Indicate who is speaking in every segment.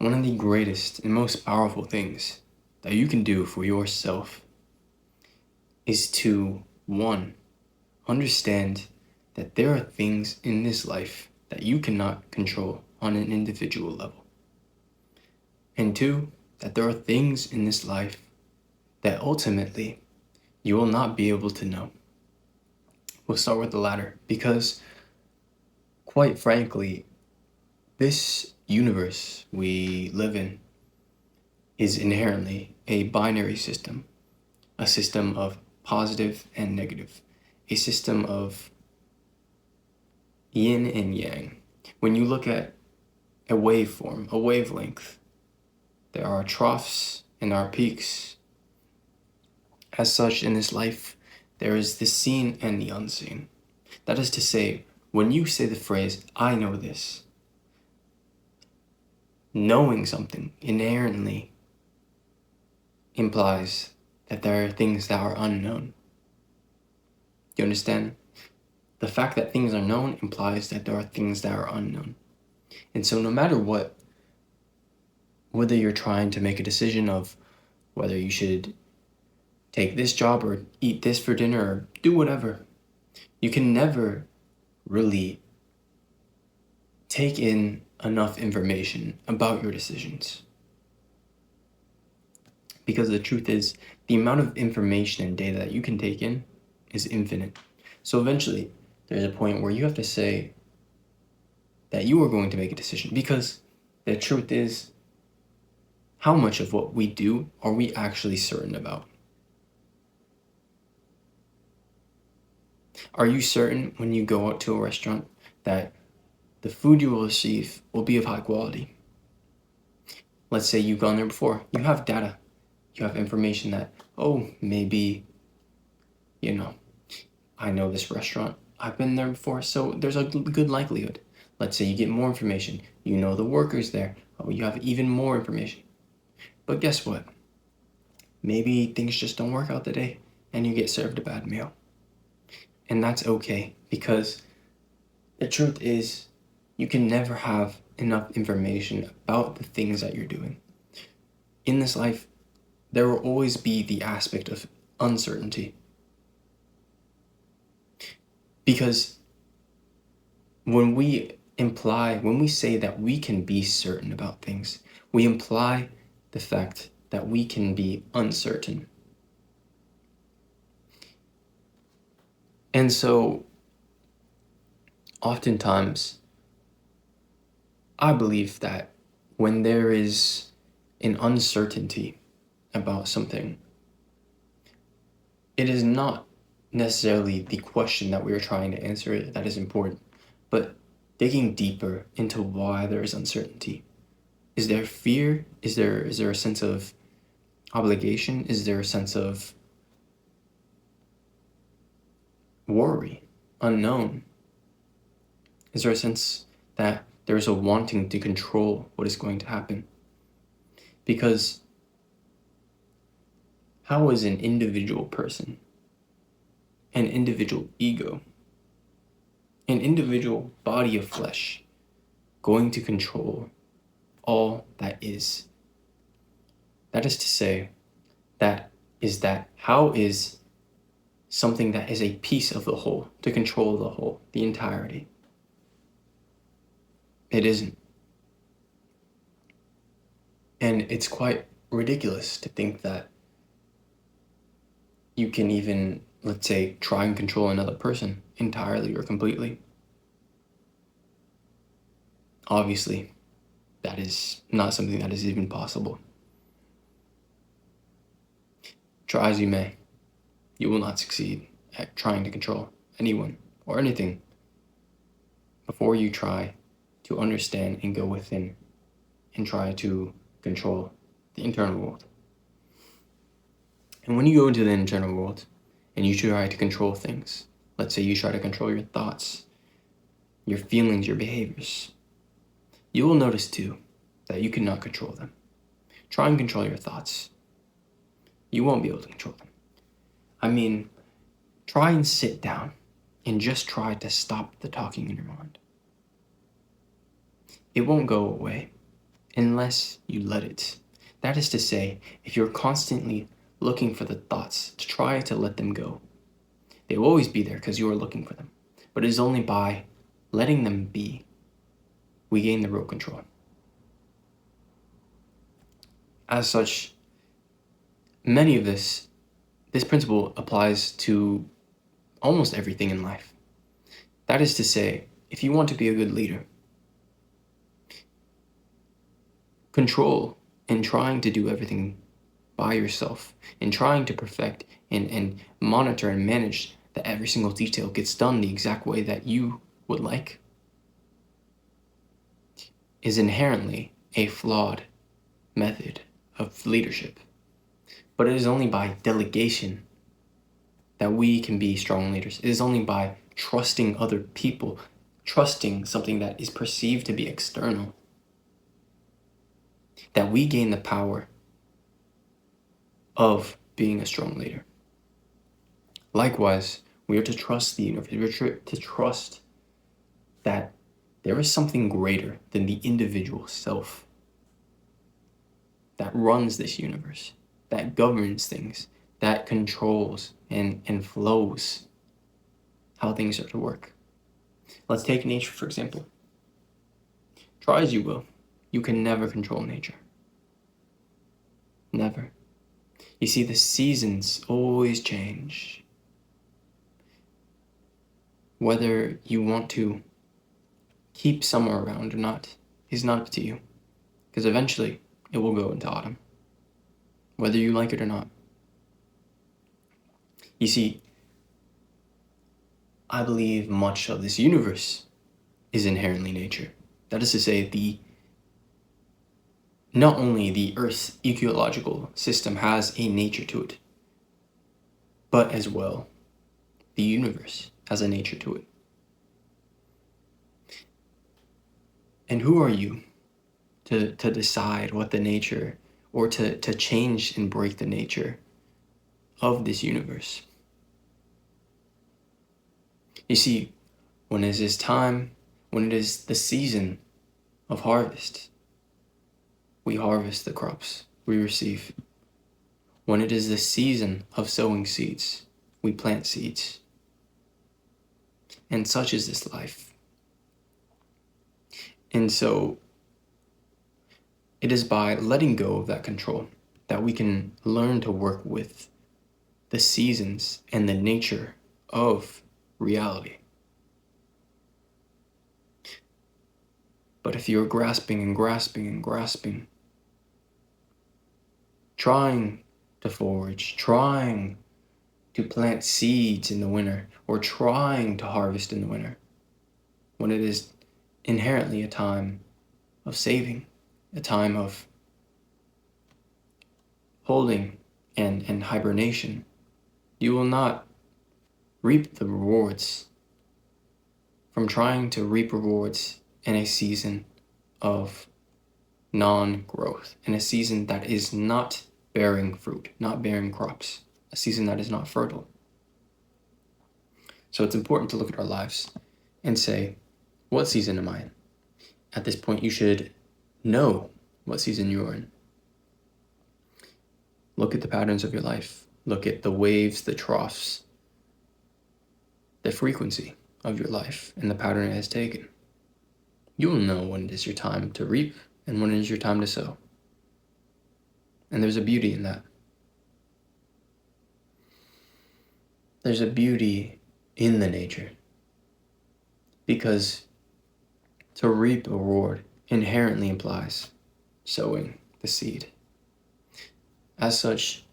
Speaker 1: one of the greatest and most powerful things that you can do for yourself is to, one, understand that there are things in this life that you cannot control on an individual level. And two, that there are things in this life that ultimately you will not be able to know. We'll start with the latter because, quite frankly, this universe we live in is inherently a binary system, a system of positive and negative, a system of yin and yang. When you look at a waveform, a wavelength, there are troughs and there are peaks. As such, in this life, there is the seen and the unseen. That is to say, when you say the phrase, I know this, knowing something inherently implies that there are things that are unknown. Do you understand? The fact that things are known implies that there are things that are unknown. And so no matter what, whether you're trying to make a decision of whether you should take this job or eat this for dinner or do whatever, you can never really take in enough information about your decisions. Because the truth is, the amount of information and data that you can take in is infinite. So eventually, there's a point where you have to say that you are going to make a decision, because the truth is, how much of what we do are we actually certain about? Are you certain when you go out to a restaurant that the food you will receive will be of high quality? Let's say you've gone there before. You have data. You have information that, maybe, I know this restaurant. I've been there before, so there's a good likelihood. Let's say you get more information. You know the workers there. You have even more information. But guess what? Maybe things just don't work out today and you get served a bad meal. And that's okay, because the truth is, you can never have enough information about the things that you're doing. In this life, there will always be the aspect of uncertainty. Because when we say that we can be certain about things, we imply the fact that we can be uncertain. And so, oftentimes, I believe that when there is an uncertainty about something, it is not necessarily the question that we are trying to answer that is important, but digging deeper into why there is uncertainty. Is there fear? Is there a sense of obligation? Is there a sense of worry, unknown? Is there a sense that there's a wanting to control what is going to happen? Because how is an individual person, an individual ego, an individual body of flesh going to control all that is? That is to say, how is something that is a piece of the whole to control the whole, the entirety? It isn't. And it's quite ridiculous to think that you can even, let's say, try and control another person entirely or completely. Obviously, that is not something that is even possible. Try as you may, you will not succeed at trying to control anyone or anything before you try to understand and go within and try to control the internal world. And when you go into the internal world and you try to control things, let's say you try to control your thoughts, your feelings, your behaviors, you will notice too that you cannot control them. Try and control your thoughts. You won't be able to control them. I mean, try and sit down and just try to stop the talking in your mind. It won't go away. unless you let it. That is to say, if you're constantly looking for the thoughts to try to let them go, they will always be there because you are looking for them. But it is only by letting them be we gain the real control. As such, many of this principle applies to almost everything in life. That is to say, if you want to be a good leader, control in trying to do everything by yourself, in trying to perfect and monitor and manage that every single detail gets done the exact way that you would like, is inherently a flawed method of leadership. But it is only by delegation that we can be strong leaders. It is only by trusting other people, trusting something that is perceived to be external, that we gain the power of being a strong leader. Likewise, we are to trust the universe. We are to trust that there is something greater than the individual self that runs this universe, that governs things, that controls and flows how things are to work. Let's take nature, for example. Try as you will, you can never control nature. Never. You see, the seasons always change. Whether you want to keep summer around or not is not up to you, because eventually it will go into autumn, whether you like it or not. You see, I believe much of this universe is inherently nature. That is to say, not only the Earth's ecological system has a nature to it, but as well, the universe has a nature to it. And who are you to decide what the nature, or to change and break the nature of this universe? You see, when it is time, when it is the season of harvest, we harvest the crops we receive. When it is the season of sowing seeds, we plant seeds. And such is this life. And so, it is by letting go of that control that we can learn to work with the seasons and the nature of reality. But if you're grasping and grasping and grasping, trying to forage, trying to plant seeds in the winter, or trying to harvest in the winter, when it is inherently a time of saving, a time of holding and hibernation, you will not reap the rewards from trying to reap rewards in a season of non-growth, in a season that is not bearing fruit, not bearing crops, a season that is not fertile. So it's important to look at our lives and say, what season am I in? At this point, you should know what season you are in. Look at the patterns of your life. Look at the waves, the troughs, the frequency of your life and the pattern it has taken. You will know when it is your time to reap and when it is your time to sow. And there's a beauty in that. There's a beauty in the nature, because to reap a reward inherently implies sowing the seed. As such,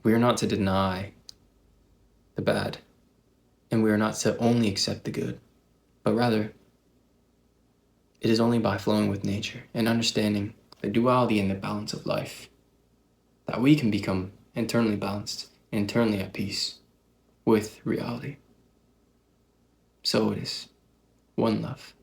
Speaker 1: we are not to deny the bad, and we are not to only accept the good, but rather, it is only by flowing with nature and understanding the duality and the balance of life that we can become internally balanced and internally at peace with reality. So it is. One love.